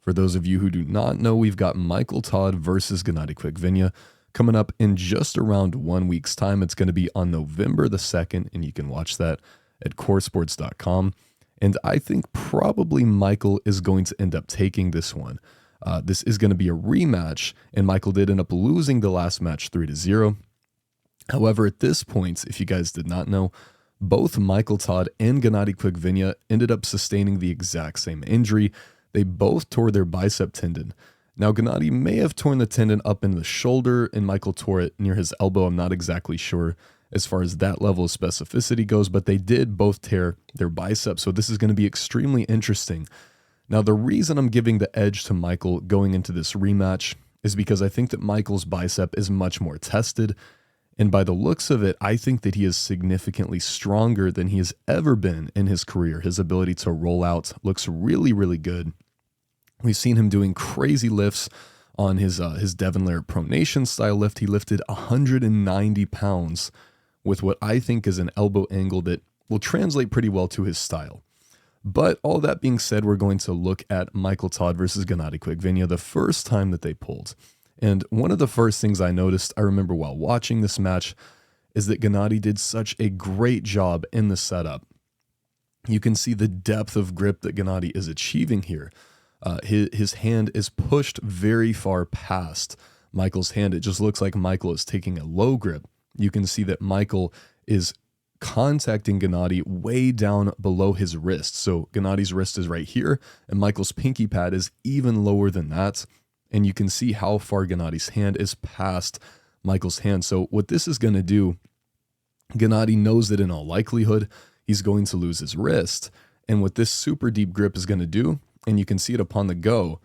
For those of you who do not know, we've got Michael Todd versus GENADI KVIKVINIA coming up in just around 1 week's time. It's going to be on November the 2nd, and you can watch that at coresports.com. And I think probably Michael is going to end up taking this one. This is going to be a rematch, and Michael did end up losing the last match 3-0. However, at this point, if you guys did not know, both Michael Todd and GENADI KVIKVINIA ended up sustaining the exact same injury. They both tore their bicep tendon. Now, GENADI may have torn the tendon up in the shoulder, and Michael tore it near his elbow. I'm not exactly sure as far as that level of specificity goes, but they did both tear their biceps, so this is going to be extremely interesting. Now, the reason I'm giving the edge to Michael going into this rematch is because I think that Michael's bicep is much more tested, and by the looks of it, I think that he is significantly stronger than he has ever been in his career. His ability to roll out looks really, really good. We've seen him doing crazy lifts on his Devon Lair pronation style lift. He lifted 190 pounds with what I think is an elbow angle that will translate pretty well to his style. But all that being said, we're going to look at Michael Todd versus GENADI KVIKVINIA the first time that they pulled. And one of the first things I noticed, I remember while watching this match, is that GENADI did such a great job in the setup. You can see the depth of grip that GENADI is achieving here. His hand is pushed very far past Michael's hand. It just looks like Michael is taking a low grip. You can see that Michael is contacting GENADI way down below his wrist. So GENADI's wrist is right here, and Michael's pinky pad is even lower than that. And you can see how far GENADI's hand is past Michael's hand. So what this is going to do, GENADI knows that in all likelihood, he's going to lose his wrist. And what this super deep grip is going to do, and you can see it upon the go,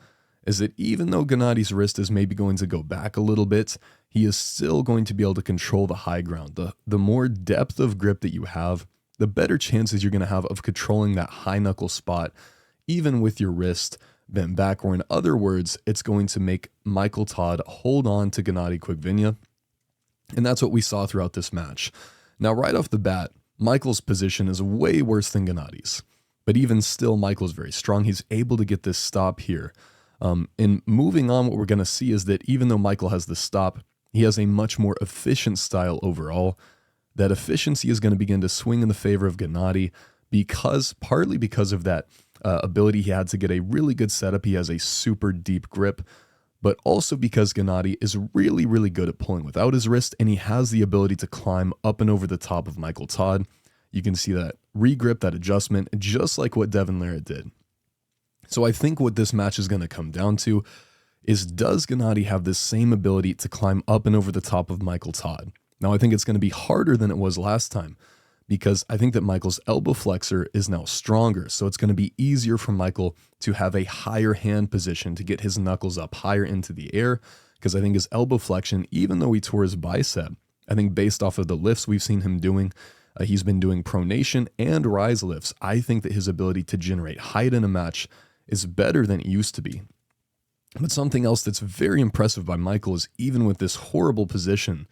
is that even though GENADI's wrist is maybe going to go back a little bit, he is still going to be able to control the high ground. The more depth of grip that you have, the better chances you're going to have of controlling that high knuckle spot, even with your wrist bent back, or in other words, it's going to make Michael Todd hold on to GENADI KVIKVINIA. And that's what we saw throughout this match. Now, right off the bat, Michael's position is way worse than GENADI's. But even still, Michael's very strong. He's able to get this stop here. And moving on, what we're going to see is that even though Michael has the stop, he has a much more efficient style overall. That efficiency is going to begin to swing in the favor of GENADI partly because of that ability he had to get a really good setup. He has a super deep grip, but also because GENADI is really, really good at pulling without his wrist, and he has the ability to climb up and over the top of Michael Todd. You can see that regrip, that adjustment, just like what Devon Lair did. So I think what this match is going to come down to is, does GENADI have this same ability to climb up and over the top of Michael Todd? Now, I think it's going to be harder than it was last time, because I think that Michael's elbow flexor is now stronger. So it's going to be easier for Michael to have a higher hand position, to get his knuckles up higher into the air, because I think his elbow flexion, even though he tore his bicep, I think based off of the lifts we've seen him doing, he's been doing pronation and rise lifts. I think that his ability to generate height in a match is better than it used to be. But something else that's very impressive by Michael is, even with this horrible position,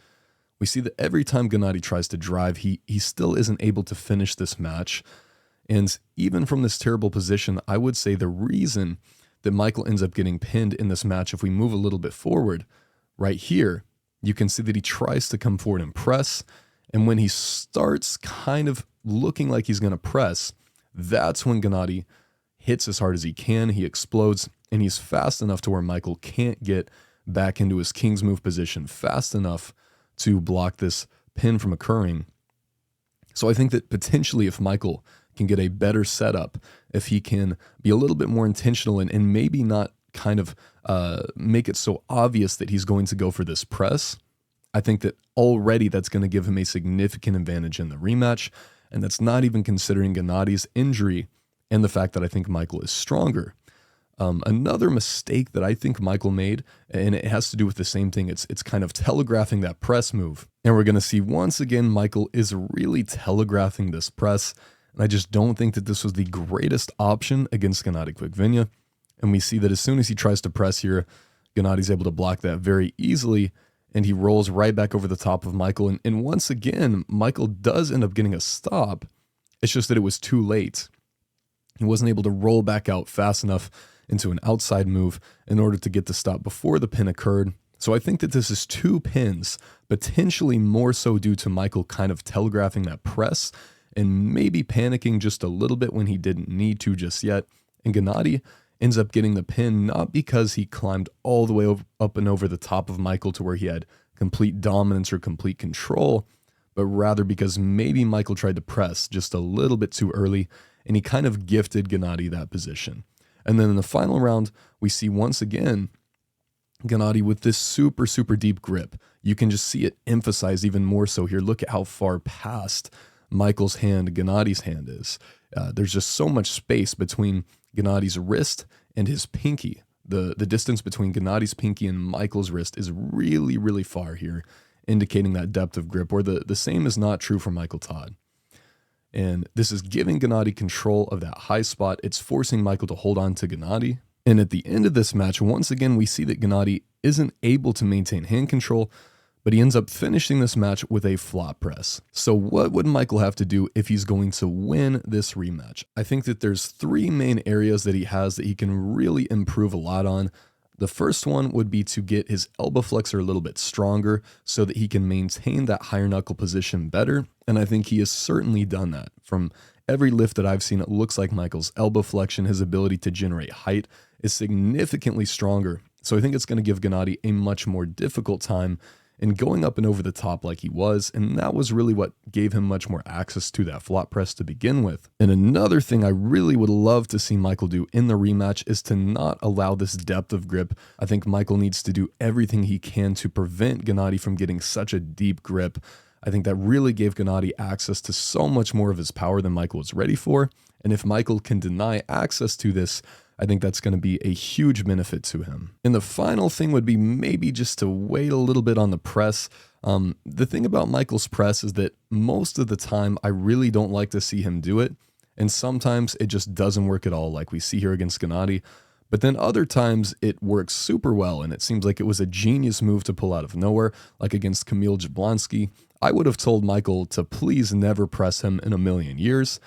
we see that every time GENADI tries to drive, he still isn't able to finish this match. And even from this terrible position, I would say the reason that Michael ends up getting pinned in this match, if we move a little bit forward, right here, you can see that he tries to come forward and press. And when he starts kind of looking like he's going to press, that's when GENADI hits as hard as he can. He explodes, and he's fast enough to where Michael can't get back into his king's move position fast enough to block this pin from occurring. So I think that potentially if Michael can get a better setup, if he can be a little bit more intentional and maybe not kind of make it so obvious that he's going to go for this press, I think that already that's going to give him a significant advantage in the rematch. And that's not even considering GENADI's injury and the fact that I think Michael is stronger. Another mistake that I think Michael made, and it has to do with the same thing, it's kind of telegraphing that press move. And we're going to see once again, Michael is really telegraphing this press. And I just don't think that this was the greatest option against GENADI KVIKVINIA. And we see that as soon as he tries to press here, GENADI's able to block that very easily, and he rolls right back over the top of Michael. And once again, Michael does end up getting a stop. It's just that it was too late. He wasn't able to roll back out fast enough into an outside move in order to get the stop before the pin occurred. So I think that this is 2 pins, potentially more so due to Michael kind of telegraphing that press and maybe panicking just a little bit when he didn't need to just yet. And GENADI ends up getting the pin not because he climbed all the way up and over the top of Michael to where he had complete dominance or complete control, but rather because maybe Michael tried to press just a little bit too early and he kind of gifted GENADI that position. And then in the final round, we see once again GENADI with this super, super deep grip. You can just see it emphasized even more so here. Look at how far past Michael's hand GENADI's hand is. There's just so much space between GENADI's wrist and his pinky. The distance between GENADI's pinky and Michael's wrist is really, really far here, indicating that depth of grip, where the same is not true for Michael Todd. And this is giving GENADI control of that high spot. It's forcing Michael to hold on to GENADI. And at the end of this match, once again, we see that GENADI isn't able to maintain hand control, but he ends up finishing this match with a flop press. So what would Michael have to do if he's going to win this rematch? I think that there's 3 main areas that he has that he can really improve a lot on. The first one would be to get his elbow flexor a little bit stronger so that he can maintain that higher knuckle position better. And I think he has certainly done that. From every lift that I've seen, it looks like Michael's elbow flexion, his ability to generate height, is significantly stronger. So I think it's going to give GENADI a much more difficult time in going up and over the top like he was, and that was really what gave him much more access to that flop press to begin with. And another thing I really would love to see Michael do in the rematch is to not allow this depth of grip. I think Michael needs to do everything he can to prevent GENADI from getting such a deep grip. I think that really gave GENADI access to so much more of his power than Michael was ready for, and if Michael can deny access to this, I think that's going to be a huge benefit to him. And the final thing would be maybe just to wait a little bit on the press. The thing about Michael's press is that most of the time I really don't like to see him do it. And sometimes it just doesn't work at all, like we see here against GENADI. But then other times it works super well, and it seems like it was a genius move to pull out of nowhere, like against Kamil Jablonski. I would have told Michael to please never press him in a million years.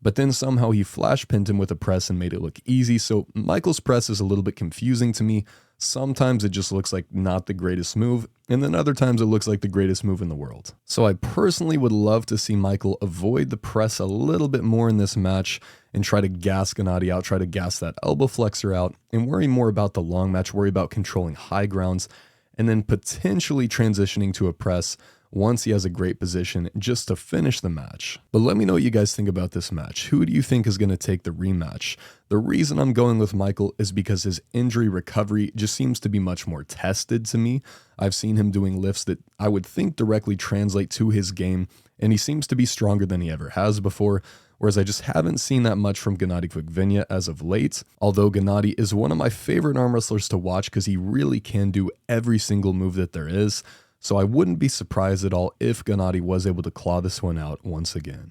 But then somehow he flash pinned him with a press and made it look easy. So Michael's press is a little bit confusing to me. Sometimes it just looks like not the greatest move, and then other times it looks like the greatest move in the world. So I personally would love to see Michael avoid the press a little bit more in this match and try to gas GENADI out, try to gas that elbow flexor out, and worry more about the long match, worry about controlling high grounds, and then potentially transitioning to a press once he has a great position just to finish the match. But let me know what you guys think about this match. Who do you think is going to take the rematch? The reason I'm going with Michael is because his injury recovery just seems to be much more tested to me. I've seen him doing lifts that I would think directly translate to his game, and he seems to be stronger than he ever has before, whereas I just haven't seen that much from GENADI KVIKVINIA as of late. Although GENADI is one of my favorite arm wrestlers to watch because he really can do every single move that there is. So I wouldn't be surprised at all if GENADI was able to claw this one out once again.